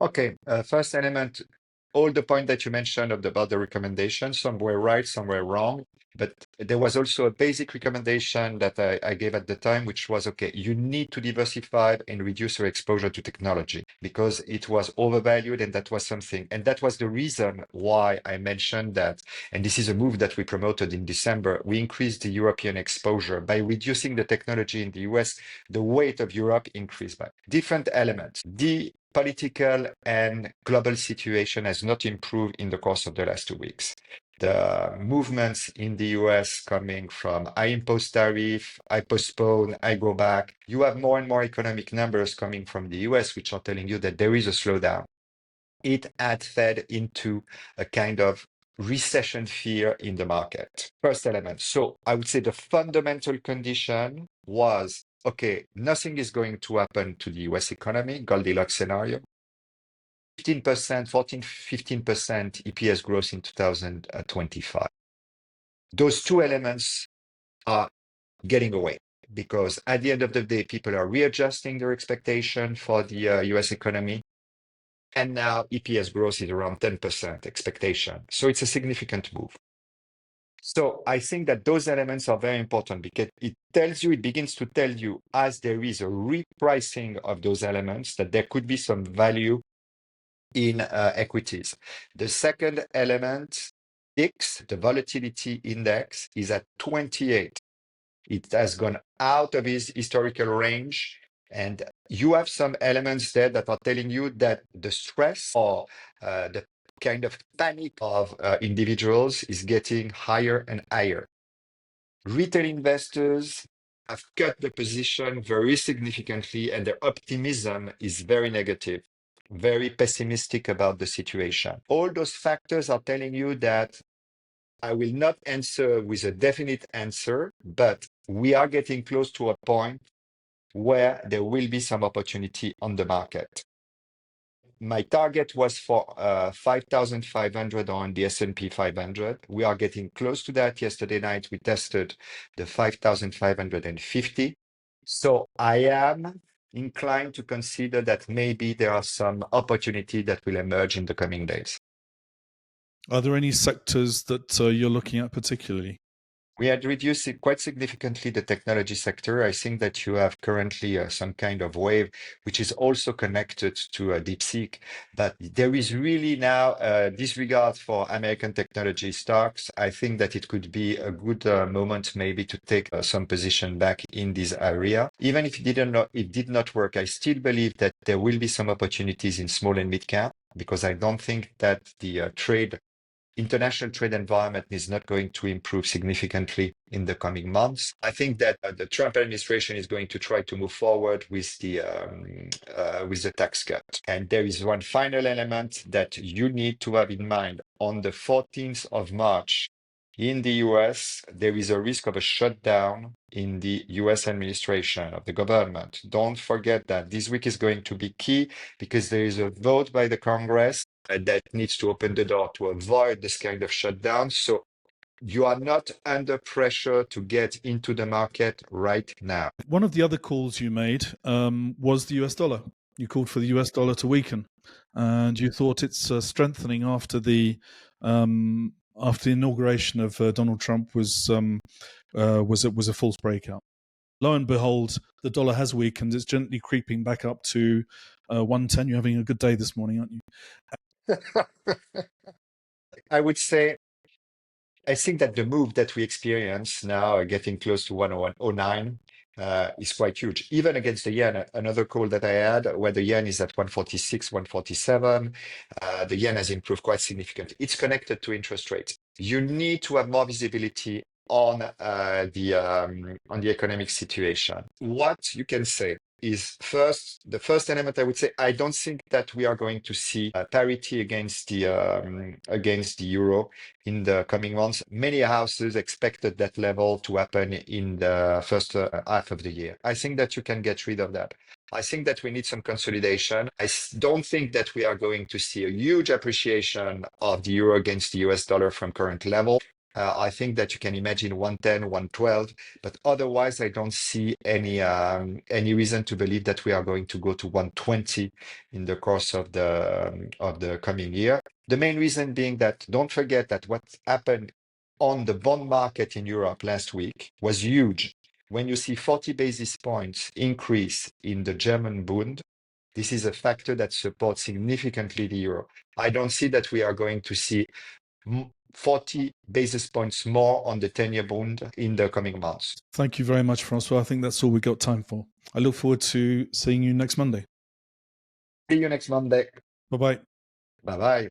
Okay, first element, all the point that you mentioned about the recommendation, some were right, some were wrong. But there was also a basic recommendation that I gave at the time, which was, okay, you need to diversify and reduce your exposure to technology because it was overvalued and that was something. And that was the reason why I mentioned that. And this is a move that we promoted in December. We increased the European exposure by reducing the technology in the US. The weight of Europe increased by different elements. The political and global situation has not improved in the course of the last 2 weeks. The movements in the US coming from I impose tariff, I postpone, I go back. You have more and more economic numbers coming from the US, which are telling you that there is a slowdown. It had fed into a kind of recession fear in the market. First element. So I would say the fundamental condition was, okay, nothing is going to happen to the US economy, Goldilocks scenario. 15%, 14, 15% EPS growth in 2025. Those two elements are getting away because at the end of the day, people are readjusting their expectation for the US economy. And now EPS growth is around 10% expectation. So it's a significant move. So I think that those elements are very important because it begins to tell you as there is a repricing of those elements that there could be some value in equities. The second element, VIX, the volatility index, is at 28. It has gone out of its historical range. And you have some elements there that are telling you that the stress or the kind of panic of individuals is getting higher and higher. Retail investors have cut the position very significantly, and their optimism is very negative, very pessimistic about the situation. All those factors are telling you that I will not answer with a definite answer, but we are getting close to a point where there will be some opportunity on the market. My target was for 5,500 on the S&P 500. We are getting close to that. Yesterday night, we tested the 5,550. So I am inclined to consider that maybe there are some opportunity that will emerge in the coming days. Are there any sectors that you're looking at particularly? We had reduced it quite significantly, the technology sector. I think that you have currently some kind of wave, which is also connected to DeepSeek. But there is really now disregard for American technology stocks. I think that it could be a good moment maybe to take some position back in this area. Even if it did not work, I still believe that there will be some opportunities in small and mid cap because I don't think that the international trade environment is not going to improve significantly in the coming months. I think that the Trump administration is going to try to move forward with the tax cut. And there is one final element that you need to have in mind. On the 14th of March, in the US, there is a risk of a shutdown in the US administration of the government. Don't forget that this week is going to be key because there is a vote by the Congress that needs to open the door to avoid this kind of shutdown. So you are not under pressure to get into the market right now. One of the other calls you made was the US dollar. You called for the US dollar to weaken, and you thought it's strengthening after the inauguration of Donald Trump was a false breakout. Lo and behold, the dollar has weakened. It's gently creeping back up to 110. You're having a good day this morning, aren't you? I would say, I think that the move that we experience now, getting close to 109, is quite huge. Even against the yen, another call that I had, where the yen is at 146, 147, the yen has improved quite significantly. It's connected to interest rates. You need to have more visibility on the economic situation. What you can say is the first element I would say, I don't think that we are going to see parity against the euro in the coming months. Many houses expected that level to happen in the first half of the year. I think that you can get rid of that. I think that we need some consolidation. I don't think that we are going to see a huge appreciation of the euro against the US dollar from current level. I think that you can imagine 110, 112, but otherwise, I don't see any reason to believe that we are going to go to 120 in the course of the coming year. The main reason being that don't forget that what happened on the bond market in Europe last week was huge. When you see 40 basis points increase in the German Bund, this is a factor that supports significantly the euro. I don't see that we are going to see 40 basis points more on the 10-year bond in the coming months. Thank you very much, Francois. I think that's all we got time for. I look forward to seeing you next Monday. See you next Monday. Bye-bye. Bye bye.